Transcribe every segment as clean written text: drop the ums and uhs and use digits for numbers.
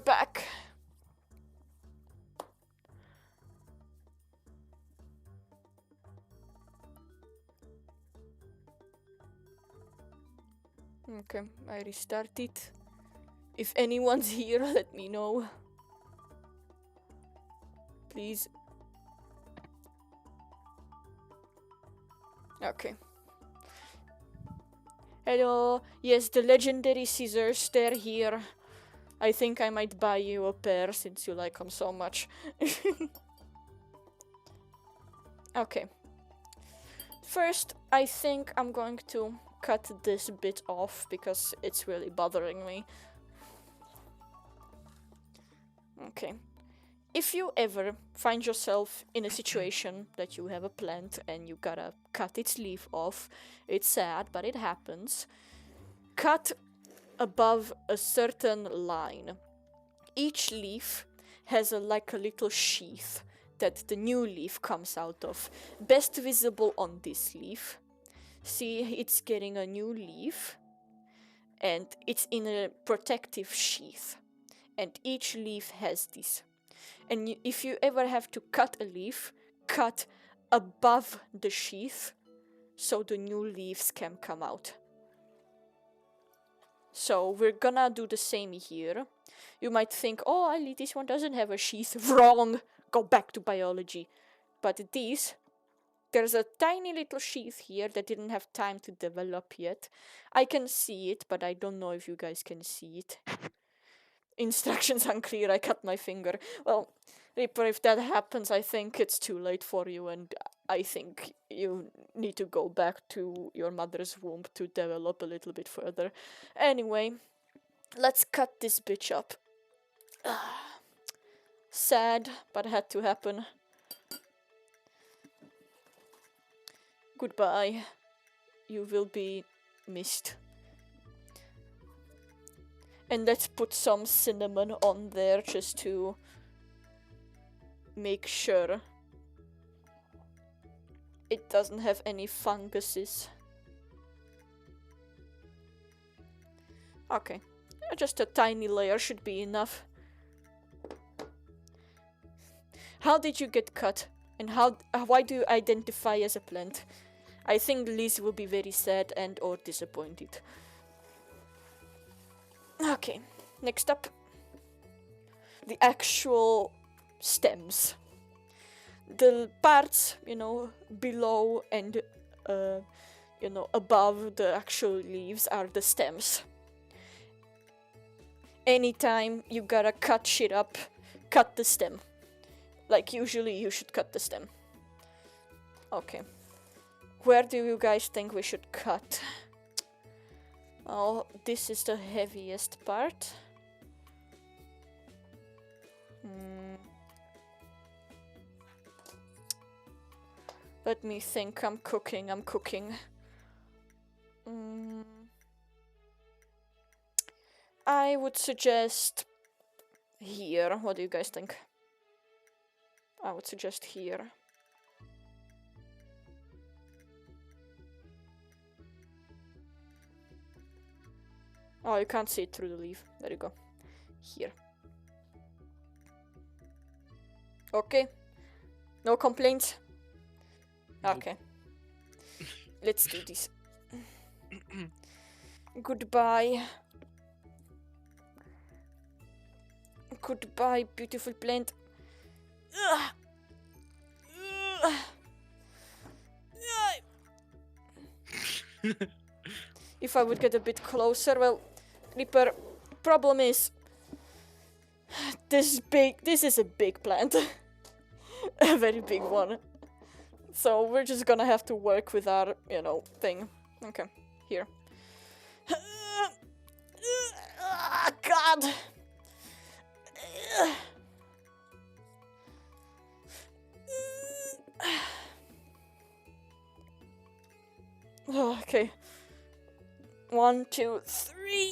back. Okay, I restart it. If anyone's here, let me know. Please. Okay. Hello. Yes, the legendary scissors, they're here. I think I might buy you a pair since you like them so much. Okay. First, I think I'm going to cut this bit off because it's really bothering me. Okay. If you ever find yourself in a situation that you have a plant and you gotta cut its leaf off, it's sad, but it happens. Cut above a certain line. Each leaf has like a little sheath that the new leaf comes out of. Best visible on this leaf. See, it's getting a new leaf and it's in a protective sheath. And each leaf has this. And if you ever have to cut a leaf, cut above the sheath so the new leaves can come out. So we're gonna do the same here. You might think, oh, Ali, this one doesn't have a sheath. Wrong! Go back to biology. But there's a tiny little sheath here that didn't have time to develop yet. I can see it, but I don't know if you guys can see it. Instructions unclear, I cut my finger. Well, Reaper, if that happens, I think it's too late for you, and I think you need to go back to your mother's womb to develop a little bit further. Anyway, let's cut this bitch up. Sad, but had to happen. Goodbye. You will be missed. And let's put some cinnamon on there just to make sure it doesn't have any funguses. Okay, just a tiny layer should be enough. How did you get cut? And why do you identify as a plant? I think Liz will be very sad and or disappointed. Okay, next up, the actual stems. The parts, below and, above the actual leaves are the stems. Anytime you gotta cut shit up, cut the stem. Like, usually you should cut the stem. Okay. Where do you guys think we should cut? Oh, this is the heaviest part. Let me think. I'm cooking. I would suggest here. What do you guys think? I would suggest here. Oh, you can't see it through the leaf. There you go. Here. Okay. No complaints? Okay. Let's do this. Goodbye. Goodbye, beautiful plant. If I would get a bit closer, well, Reaper, problem is this is a big plant. A very big one. So we're just gonna have to work with our, thing. Okay, here. God! Okay. 1, 2, 3.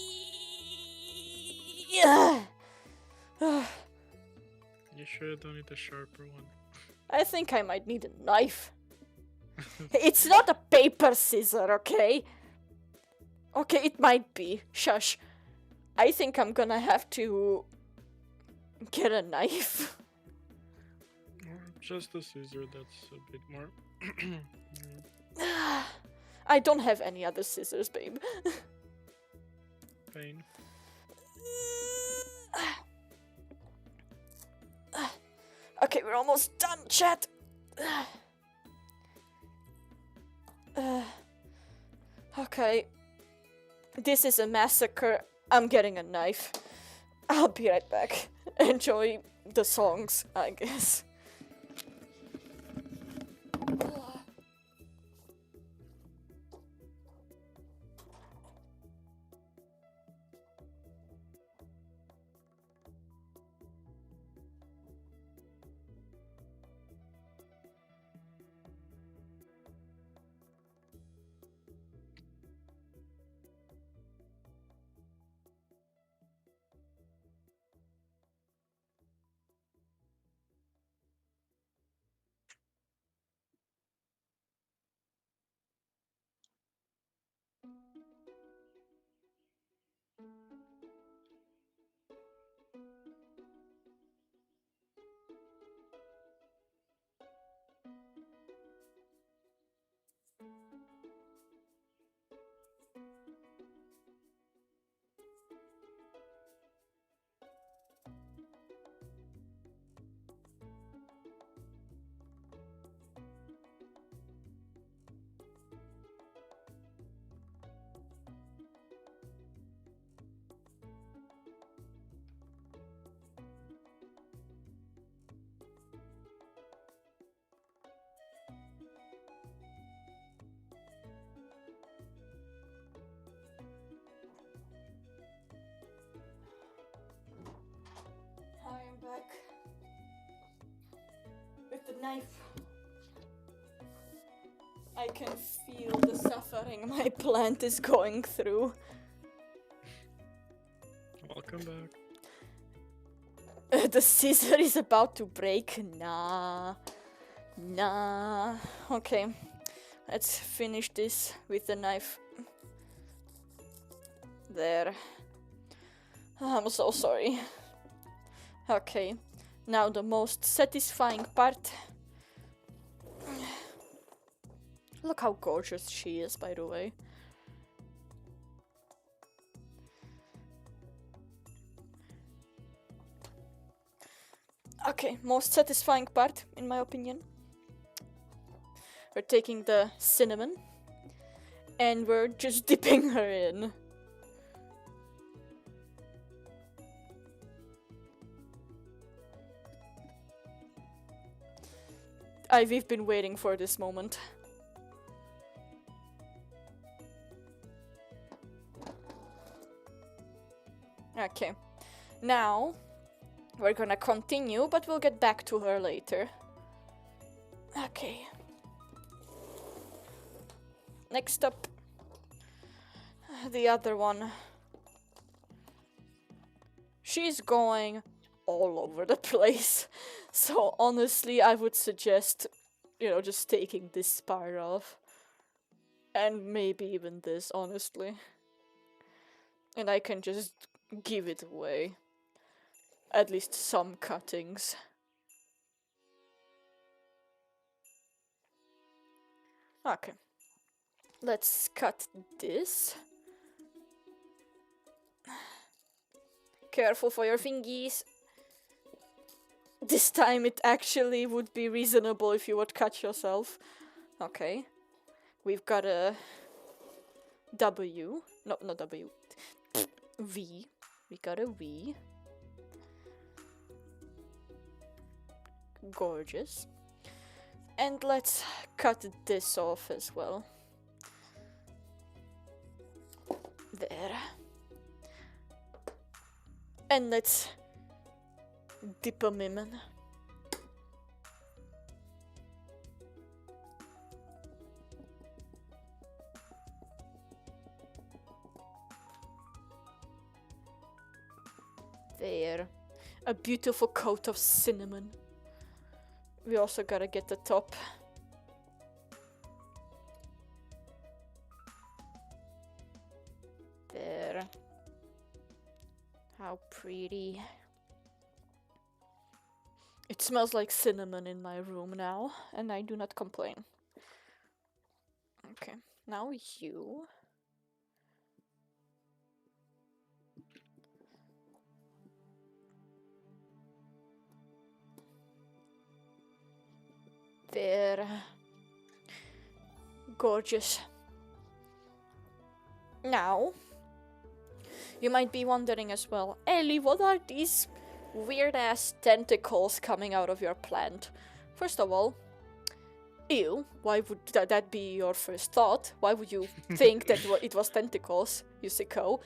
You sure don't need a sharper one? I think I might need a knife. It's not a paper scissor, okay? Okay, it might be. Shush. I think I'm gonna have to get a knife. Or just a scissor, that's a bit more. I don't have any other scissors, babe. Pain. Okay, we're almost done, chat. Okay. This is a massacre. I'm getting a knife. I'll be right back. Enjoy the songs, I guess. I am back with the knife. I can feel the suffering my plant is going through. Welcome back. The scissor is about to break. Nah. Okay, let's finish this with the knife. There. I'm so sorry. Okay, now the most satisfying part. Look how gorgeous she is, by the way. Okay, most satisfying part, in my opinion. We're taking the cinnamon and we're just dipping her in. We've been waiting for this moment. Okay, now we're gonna continue, but we'll get back to her later. Okay. Next up, the other one. She's going all over the place. So honestly, I would suggest, just taking this part off. And maybe even this, honestly. And I can just give it away. At least some cuttings. Okay. Let's cut this. Careful for your fingies. This time it actually would be reasonable if you would cut yourself. Okay. We've got a W. No, not W. V. We got a V. Gorgeous. And let's cut this off as well. There. And let's dip 'em in. There. A beautiful coat of cinnamon. We also gotta get the top. There. How pretty. It smells like cinnamon in my room now, and I do not complain. Okay, now you. There. Gorgeous. Now, you might be wondering as well, Ellie, what are these weird ass tentacles coming out of your plant? First of all, ew, why would that be your first thought? Why would you think that it was tentacles, you sicko?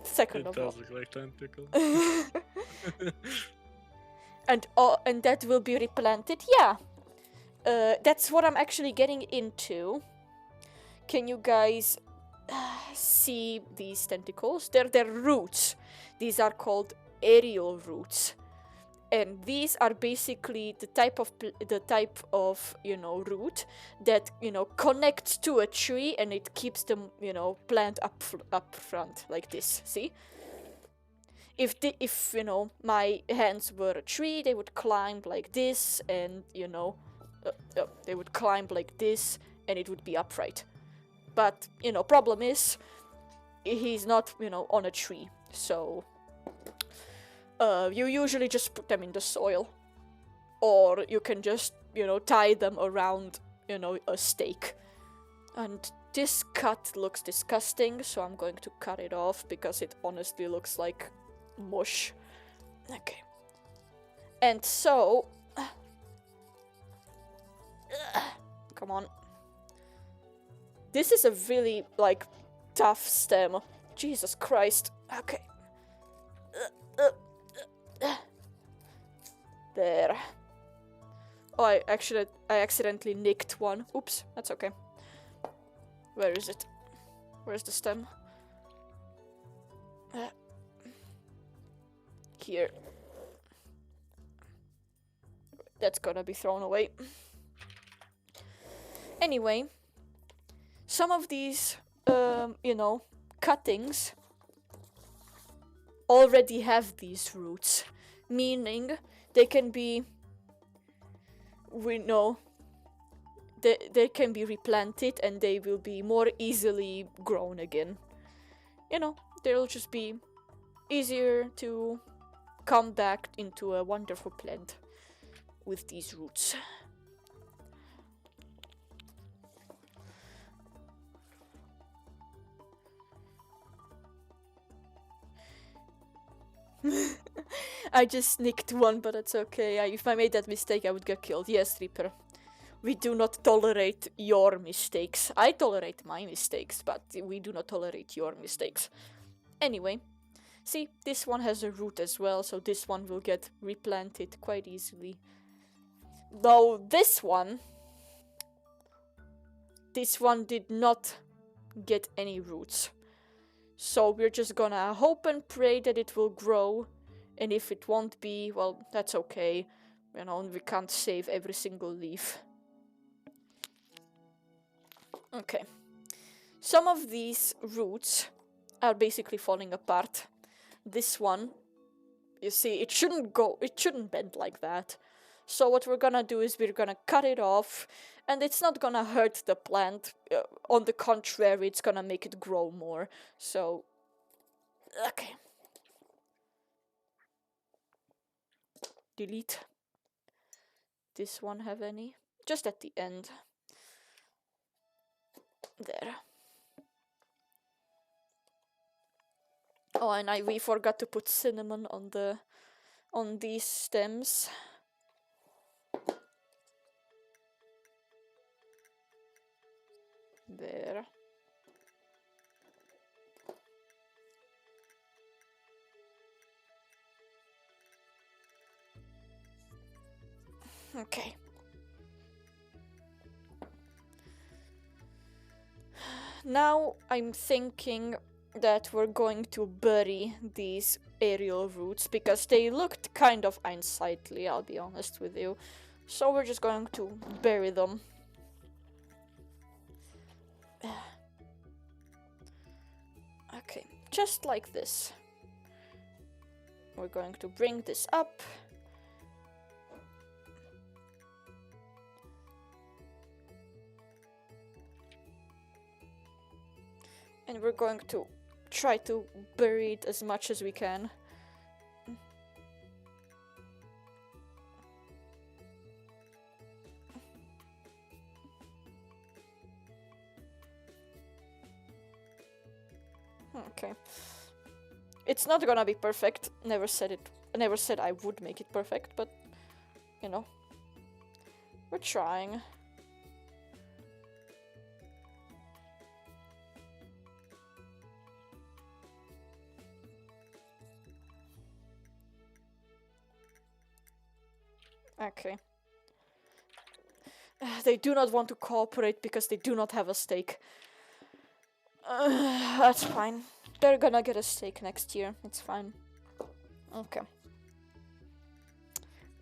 Second It of all, does look like tentacles. and that will be replanted? Yeah. That's what I'm actually getting into. Can you guys see these tentacles? They're their roots. These are called aerial roots, and these are basically the type of root that connects to a tree, and it keeps the plant up front like this. See? If my hands were a tree, they would climb like this, and they would climb like this, and it would be upright. But problem is, he's not on a tree, so you usually just put them in the soil, or you can just tie them around a stake. And this cut looks disgusting, so I'm going to cut it off because it honestly looks like mush. Okay. And so come on. This is a really tough stem. Jesus Christ. Okay. There. Oh, I accidentally nicked one. Oops, that's okay. Where is it? Where's the stem? Here. That's gonna be thrown away. Anyway, some of these, cuttings already have these roots, meaning they can be, they can be replanted and they will be more easily grown again. They'll just be easier to come back into a wonderful plant with these roots. I just sneaked one, but it's okay. If I made that mistake, I would get killed. Yes, Reaper. We do not tolerate your mistakes. I tolerate my mistakes, but we do not tolerate your mistakes. Anyway, see, this one has a root as well, so this one will get replanted quite easily. Though this one did not get any roots. So we're just gonna hope and pray that it will grow, and if it won't be, well, that's okay. We can't save every single leaf. Okay. Some of these roots are basically falling apart. This one, you see, it shouldn't bend like that. So what we're gonna do is we're gonna cut it off, and it's not gonna hurt the plant. On the contrary, it's gonna make it grow more. So, okay. Delete. This one have any? Just at the end. There. Oh, and we forgot to put cinnamon on these stems. There. Okay. Now I'm thinking that we're going to bury these aerial roots because they looked kind of unsightly, I'll be honest with you. So we're just going to bury them. Okay, just like this. We're going to bring this up And we're going to try to bury it as much as we can. Okay. It's not gonna be perfect. Never said it. Never said I would make it perfect, but you know, we're trying. Okay. They do not want to cooperate because they do not have a stake. That's fine. They're gonna get a stake next year. It's fine. Okay.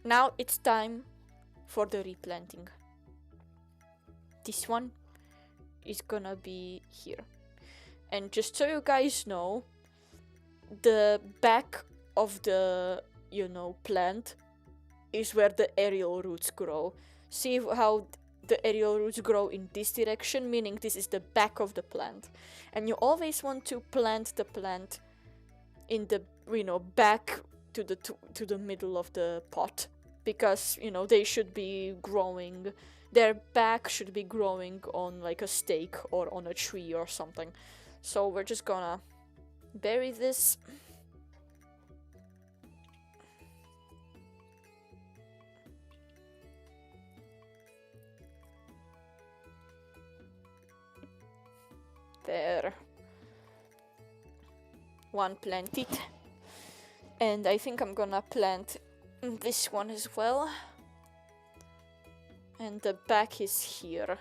Now it's time for the replanting. This one is gonna be here. And just so you guys know, the back of the, plant is where the aerial roots grow. See how the aerial roots grow in this direction, meaning this is the back of the plant. And you always want to plant the plant in the, back to the middle of the pot, because, they should be growing, their back should be growing on like a stake or on a tree or something. So we're just gonna bury this. There. One planted. And I think I'm gonna plant this one as well. And the back is here,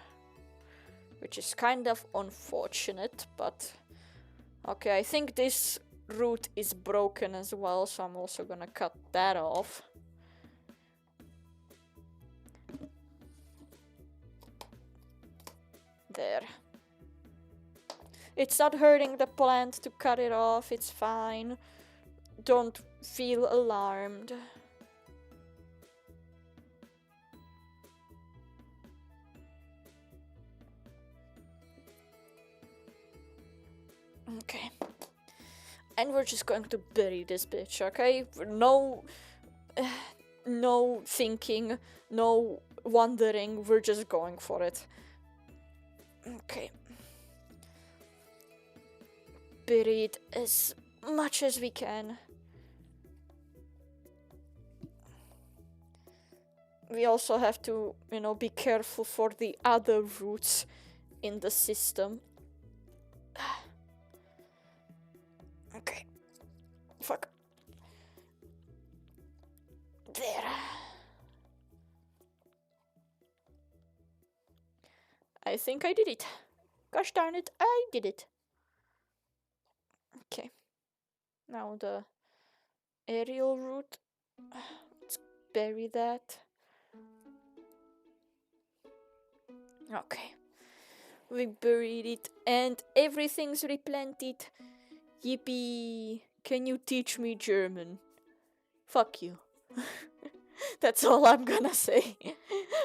which is kind of unfortunate, but okay, I think this root is broken as well, so I'm also gonna cut that off. There. It's not hurting the plant to cut it off, it's fine. Don't feel alarmed. Okay. And we're just going to bury this bitch, okay? No thinking, no wondering, we're just going for it. Okay. Bury it as much as we can. We also have to, be careful for the other roots in the system. Okay. Fuck. There. I think I did it. Gosh darn it, I did it. Okay. Now the aerial root. Let's bury that. Okay. We buried it and everything's replanted. Yippee! Can you teach me German? Fuck you. That's all I'm gonna say.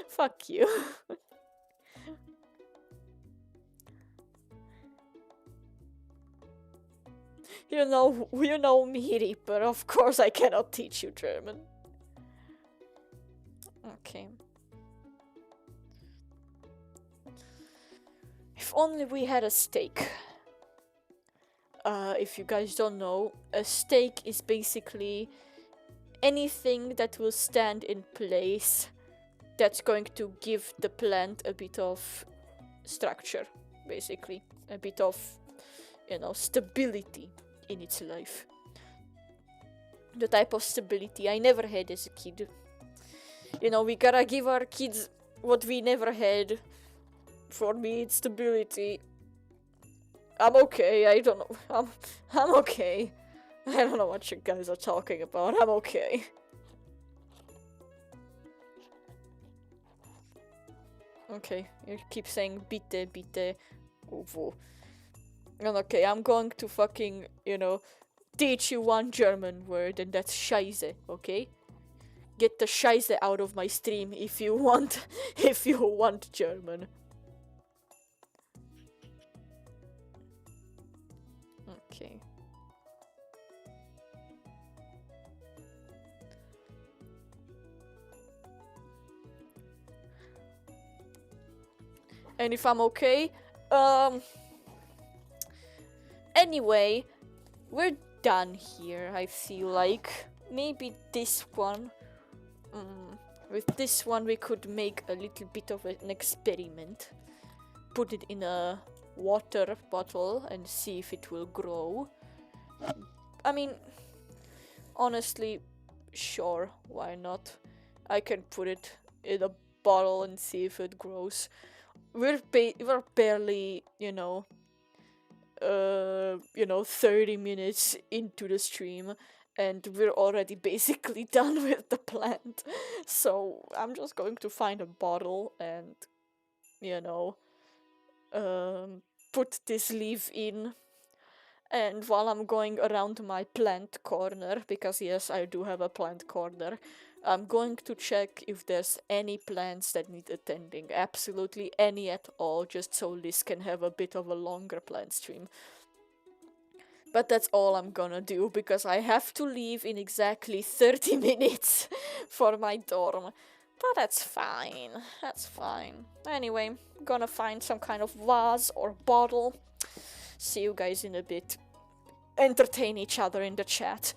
Fuck you. You know me, Reaper. Of course I cannot teach you German. Okay. If only we had a stake. If you guys don't know, a stake is basically anything that will stand in place that's going to give the plant a bit of structure, basically. A bit of, stability in its life. The type of stability I never had as a kid. We gotta give our kids what we never had. For me, it's stability. I'm okay, I don't know. I'm okay. I don't know what you guys are talking about. I'm okay. Okay, you keep saying bitte, ovo. And okay, I'm going to fucking, teach you one German word, and that's Scheiße, okay? Get the Scheiße out of my stream if you want German. Okay. And if I'm okay, anyway, we're done here. I feel like maybe this one, with this one we could make a little bit of an experiment. Put it in a water bottle and see if it will grow. I mean, honestly, sure, why not? I can put it in a bottle and see if it grows. We're barely, 30 minutes into the stream, and we're already basically done with the plant. So I'm just going to find a bottle and, you know, put this leaf in. And while I'm going around my plant corner, because yes, I do have a plant corner, I'm going to check if there's any plants that need attending. Absolutely any at all, just so Liz can have a bit of a longer plant stream. But that's all I'm gonna do, because I have to leave in exactly 30 minutes for my dorm. But that's fine. That's fine. Anyway, I'm gonna find some kind of vase or bottle. See you guys in a bit. Entertain each other in the chat.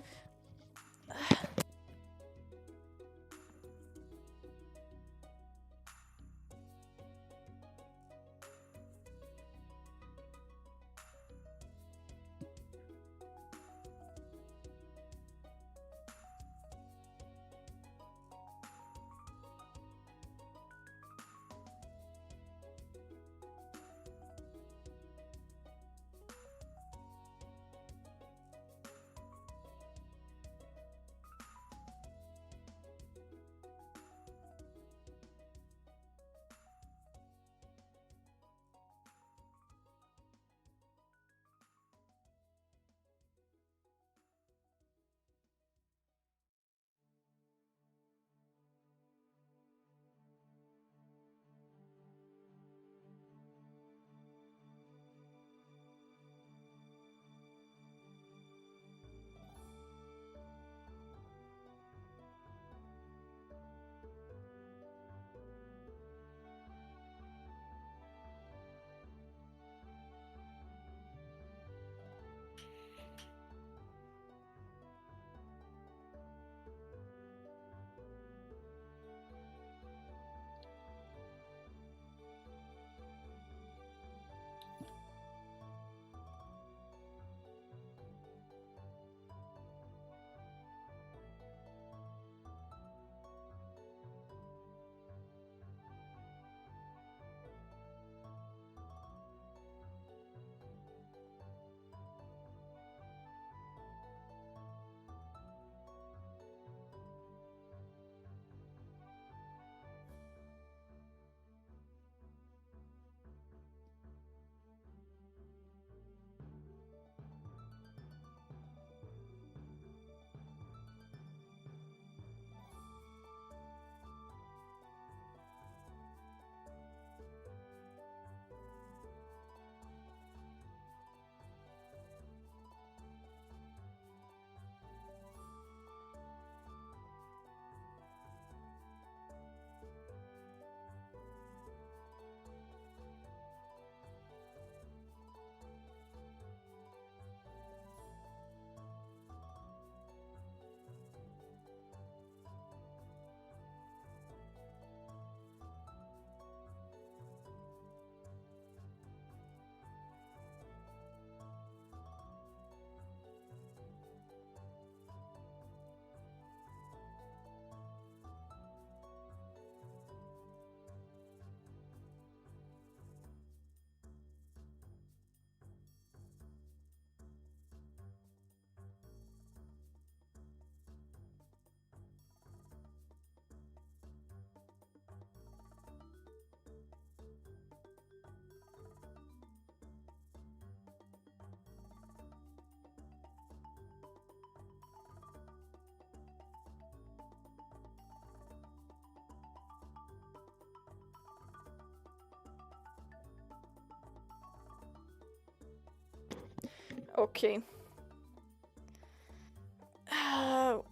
Okay.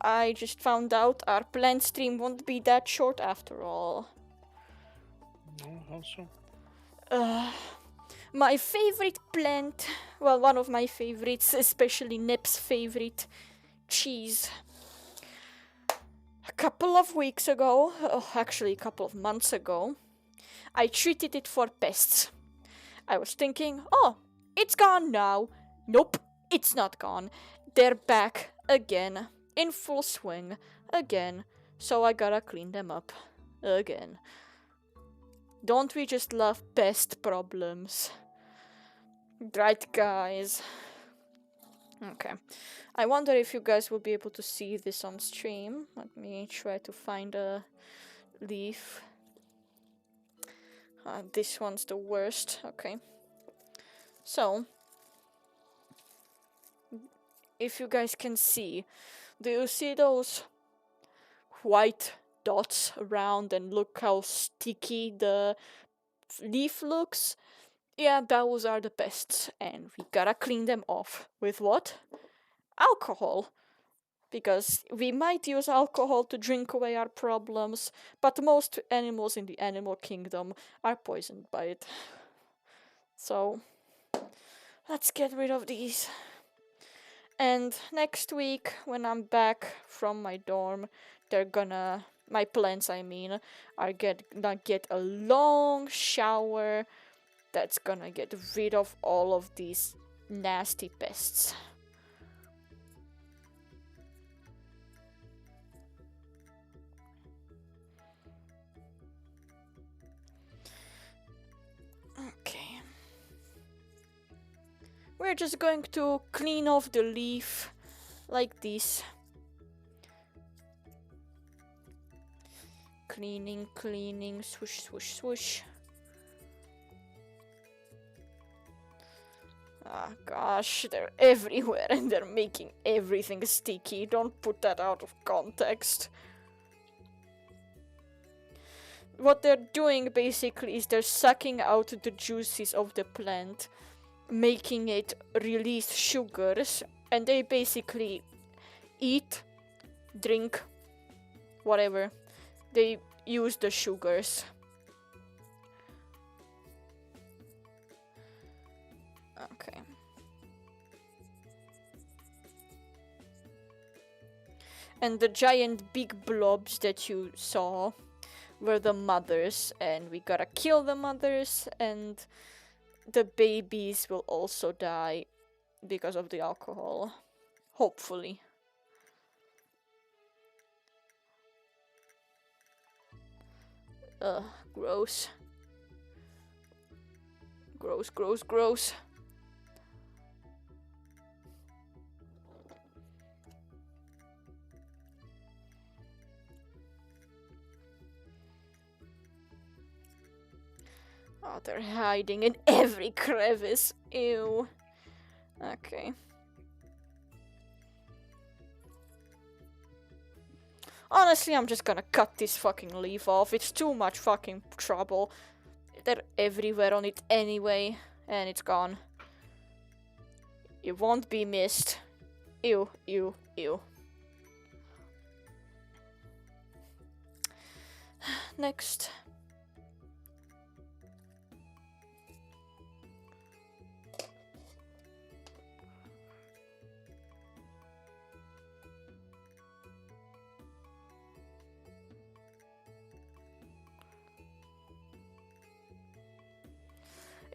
I just found out our plant stream won't be that short after all. No, how so? My favorite plant, well, one of my favorites, especially Nep's favorite, cheese. A couple of weeks ago, actually a couple of months ago, I treated it for pests. I was thinking, oh, it's gone now. Nope, it's not gone. They're back again, in full swing, again, so I gotta clean them up. Again. Don't we just love pest problems? Right, guys? Okay. I wonder if you guys will be able to see this on stream. Let me try to find a leaf. This one's the worst. Okay. So, if you guys can see, do you see those white dots around and look how sticky the leaf looks? Yeah, those are the pests, and we gotta clean them off. With what? Alcohol. Because we might use alcohol to drink away our problems, but most animals in the animal kingdom are poisoned by it. So, let's get rid of these. And next week, when I'm back from my dorm, my plants, I mean, are gonna get a long shower that's gonna get rid of all of these nasty pests. Okay. We're just going to clean off the leaf like this. Cleaning, cleaning, swoosh, swoosh, swoosh. Ah, gosh, they're everywhere and they're making everything sticky. Don't put that out of context. What they're doing basically is they're sucking out the juices of the plant, making it release sugars, and they basically eat, drink, whatever. They use the sugars. Okay. And the giant big blobs that you saw were the mothers, and we gotta kill the mothers, and the babies will also die because of the alcohol. Hopefully. Ugh, gross. Gross, gross, gross. Oh, they're hiding in every crevice. Ew. Okay. Honestly, I'm just gonna cut this fucking leaf off. It's too much fucking trouble. They're everywhere on it anyway, and it's gone. It won't be missed. Ew, ew, ew. Next.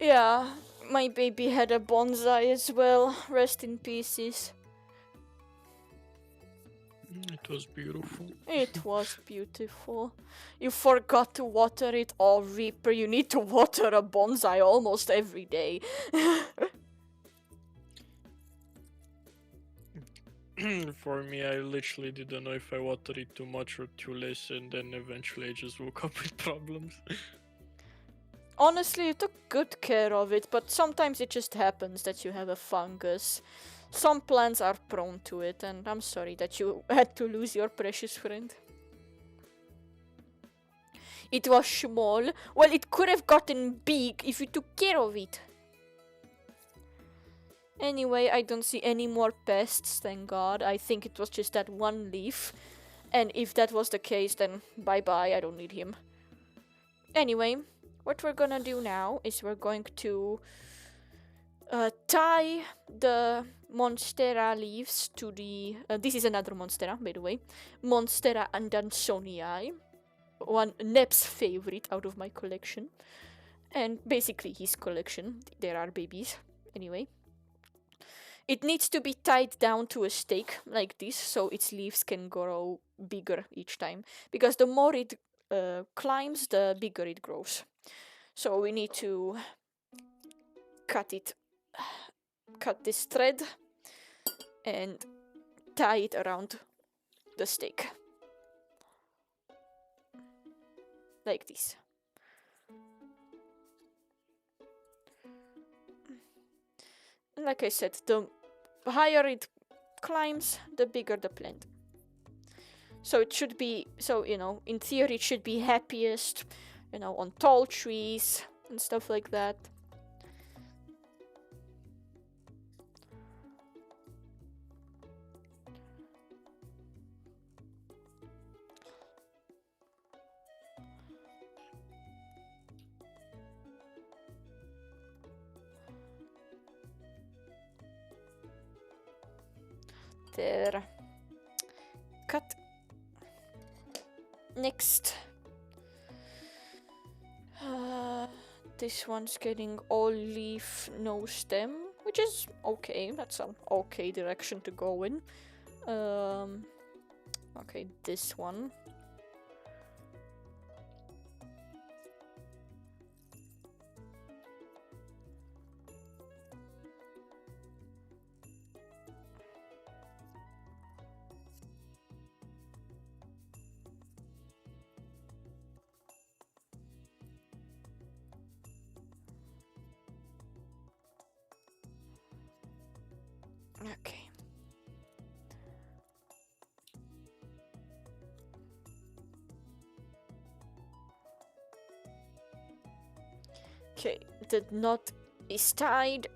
Yeah, my baby had a bonsai as well. Rest in pieces. It was beautiful. It was beautiful. You forgot to water it. Oh, Reaper, you need to water a bonsai almost every day. For me, I literally didn't know if I watered it too much or too less, and then eventually I just woke up with problems. Honestly, you took good care of it, but sometimes it just happens that you have a fungus. Some plants are prone to it, and I'm sorry that you had to lose your precious friend. It was small. Well, it could have gotten big if you took care of it. Anyway, I don't see any more pests, thank God. I think it was just that one leaf. And if that was the case, then bye-bye, I don't need him. Anyway, what we're gonna do now is we're going to tie the Monstera leaves to the... this is another Monstera, by the way. Monstera Andersonii. One Neb's favorite out of my collection. And basically his collection. There are babies. Anyway. It needs to be tied down to a stake like this, so its leaves can grow bigger each time. Because the more it climbs, the bigger it grows. So we need to cut this thread and tie it around the stake. Like this. And like I said, the higher it climbs, the bigger the plant. So it should be, so, you know, in theory it should be happiest, you know, on tall trees and stuff like that. There. Cut. Next. This one's getting all leaf, no stem, which is okay. That's an okay direction to go in. Okay, this one. Okay. Okay, the knot is tied.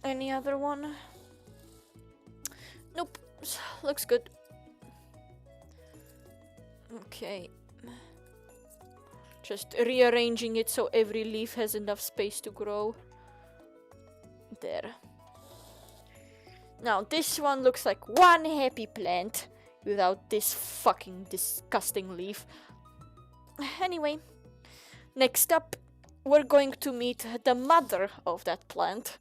Any other one? Nope. Looks good. Okay. Just rearranging it so every leaf has enough space to grow. There. Now, this one looks like one happy plant without this fucking disgusting leaf. Anyway, next up, we're going to meet the mother of that plant.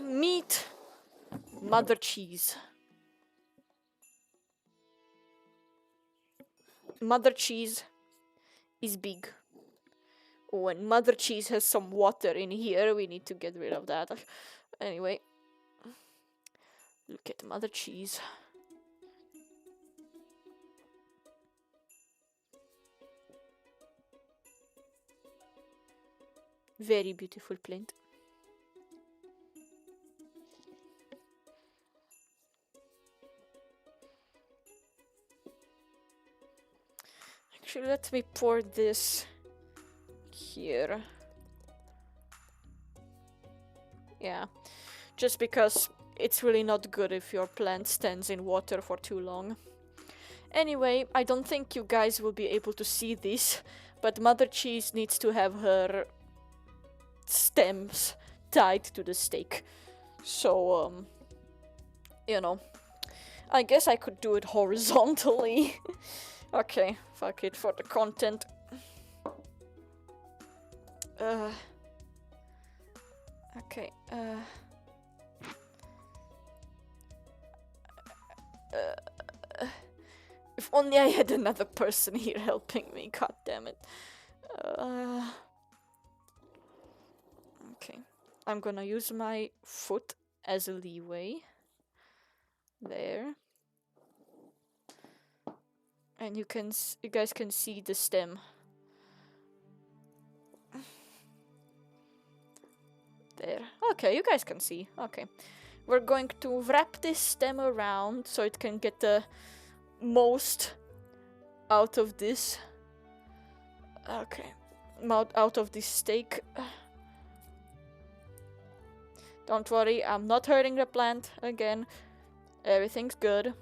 Meet Mother Cheese. Mother Cheese is big. When Mother Cheese has some water in here, we need to get rid of that. Anyway, look at Mother Cheese. Very beautiful plant. Actually, let me pour this here. Yeah, just because it's really not good if your plant stands in water for too long. Anyway, I don't think you guys will be able to see this, but Mother Cheese needs to have her stems tied to the stake. So, you know, I guess I could do it horizontally. Okay, fuck it for the content. Okay, if only I had another person here helping me, god damn it. Okay, I'm gonna use my foot as a leeway. There. And you guys can see the stem. There. Okay, you guys can see. Okay. We're going to wrap this stem around so it can get the most out of this. Okay. Out of this steak. Don't worry, I'm not hurting the plant again. Everything's good.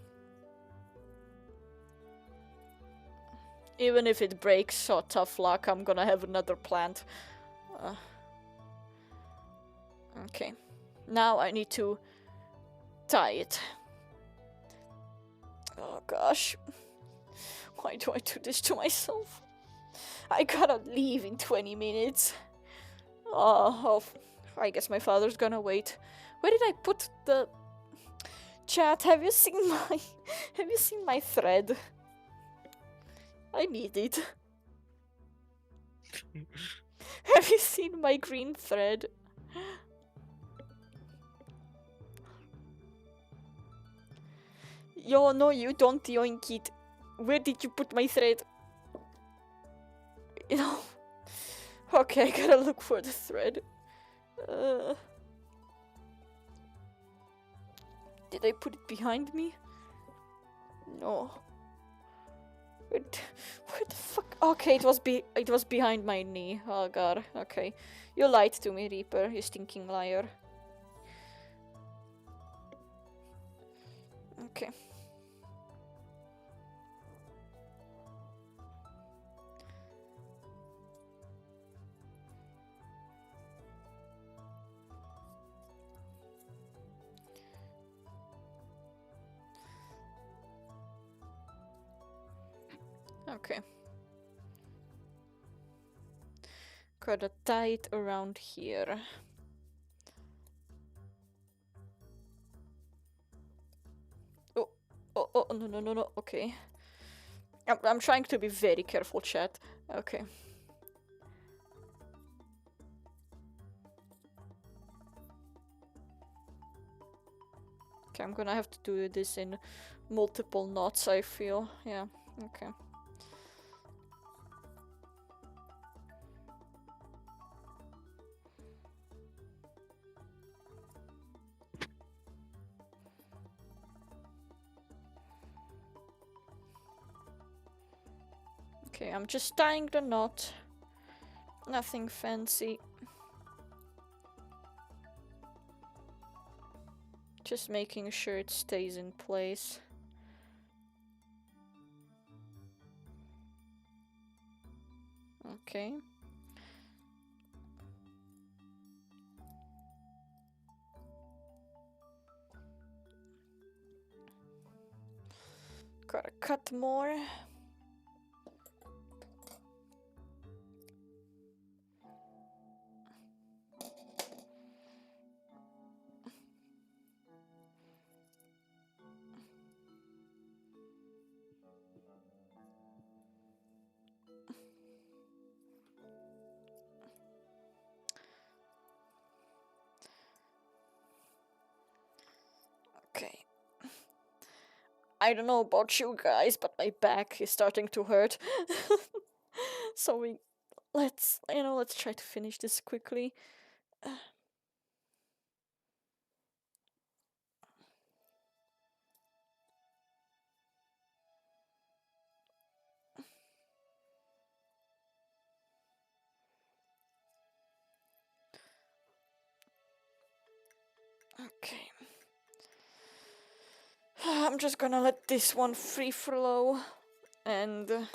Even if it breaks, so tough luck, I'm gonna have another plant. Okay. Now I need to tie it. Oh gosh. Why do I do this to myself? I gotta leave in 20 minutes. Oh, I guess my father's gonna wait. Where did I put the... Chat, have you seen my thread? I need it. Have you seen my green thread? Yo, no, you don't yoink it. Where did you put my thread? You know... Okay, I gotta look for the thread. Did I put it behind me? No. Where the fuck? Okay, it was behind my knee. Oh god. Okay, you lied to me, Reaper. You stinking liar. Okay. Okay. Gotta tie it around here. Oh, no. Okay. I'm trying to be very careful, chat. Okay. Okay, I'm gonna have to do this in multiple knots, I feel. Yeah, okay. Okay, I'm just tying the knot. Nothing fancy. Just making sure it stays in place. Okay. Gotta cut more. Okay. I don't know about you guys, but my back is starting to hurt. So let's try to finish this quickly. Okay. I'm just gonna let this one free flow. And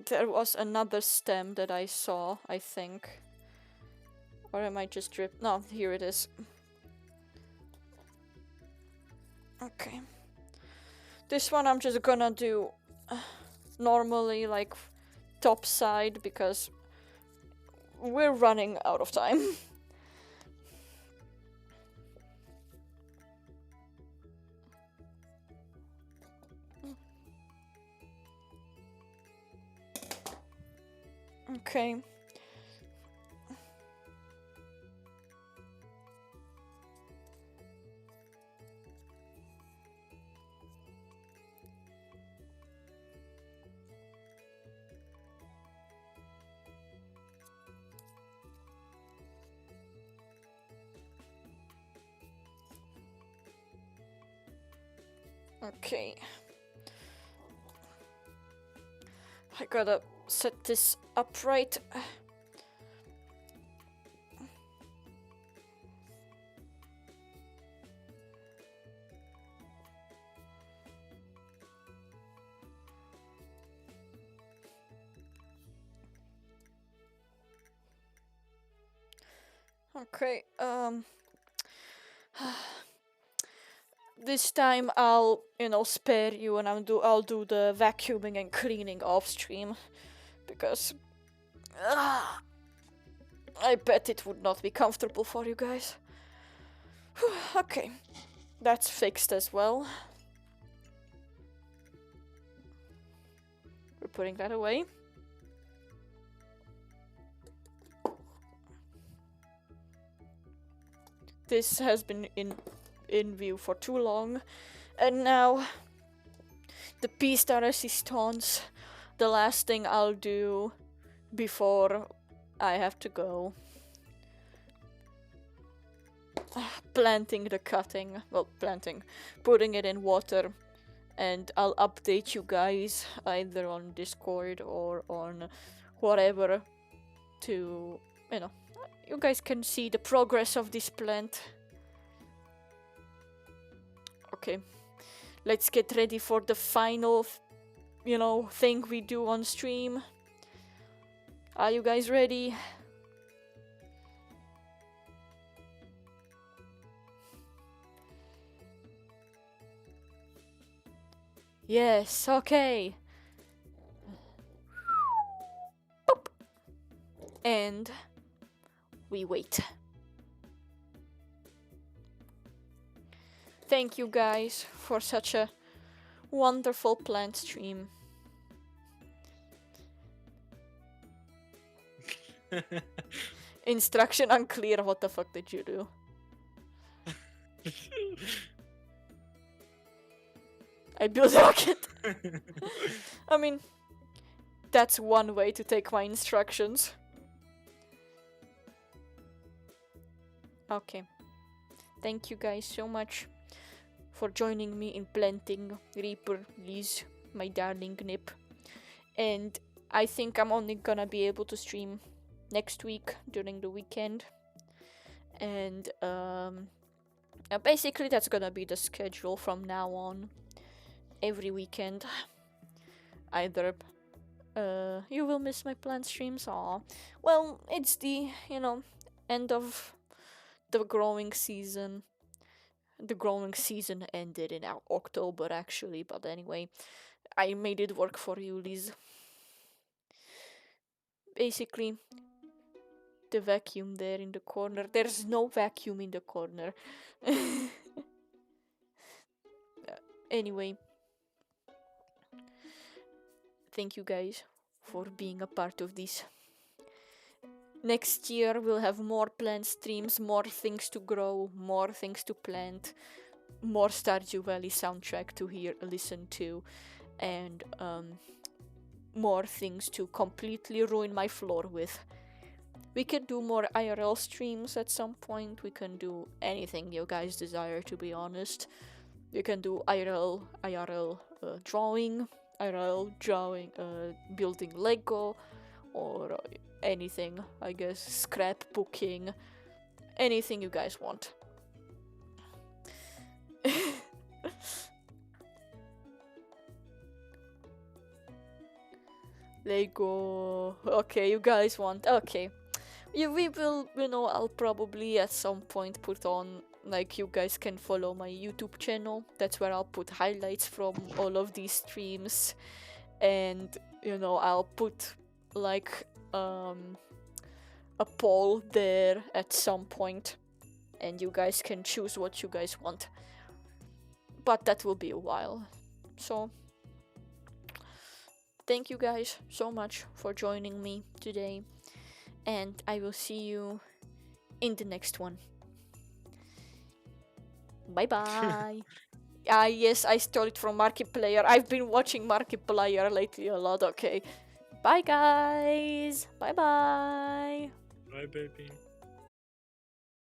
there was another stem that I saw, I think. Or am I just drip? No, here it is. Okay. This one I'm just gonna do normally, like top side, because we're running out of time. Okay. Okay. I gotta set this up right. Okay, this time I'll, spare you and I'll do the vacuuming and cleaning off stream because I bet it would not be comfortable for you guys. Okay, that's fixed as well. We're putting that away. This has been in view for too long, and now the piece de resistance, the last thing I'll do before I have to go. Planting the cutting, putting it in water, and I'll update you guys either on Discord or on whatever to, you guys can see the progress of this plant. Okay, let's get ready for the final, thing we do on stream. Are you guys ready? Yes, okay. Boop. And we wait. Thank you guys for such a wonderful plant stream. Instruction unclear. What the fuck did you do? I built a rocket. I mean, that's one way to take my instructions. Okay. Thank you guys so much for joining me in planting Reaper, Liz, my darling Nip. And I think I'm only gonna be able to stream next week during the weekend. And basically that's gonna be the schedule from now on. Every weekend. Either you will miss my plant streams, or well, it's the, end of the growing season. The growing season ended in October actually, but anyway, I made it work for you, Liz. Basically, the vacuum there in the corner. There's no vacuum in the corner. Anyway, thank you guys for being a part of this. Next year we'll have more plant streams, more things to grow, more things to plant, more Stardew Valley soundtrack to listen to, and more things to completely ruin my floor with. We can do more IRL streams at some point. We can do anything you guys desire, to be honest. We can do IRL drawing, building Lego, or anything, I guess, scrapbooking, anything you guys want. Lego. Okay, you guys want. Okay. Yeah, we will, I'll probably at some point put on, like, you guys can follow my YouTube channel. That's where I'll put highlights from all of these streams. And, I'll put, like, a poll there at some point, and you guys can choose what you guys want, but that will be a while. So thank you guys so much for joining me today, and I will see you in the next one. Bye bye. Yes, I stole it from Markiplier. I've been watching Markiplier lately a lot. Okay. Bye guys. Bye bye. Bye, baby.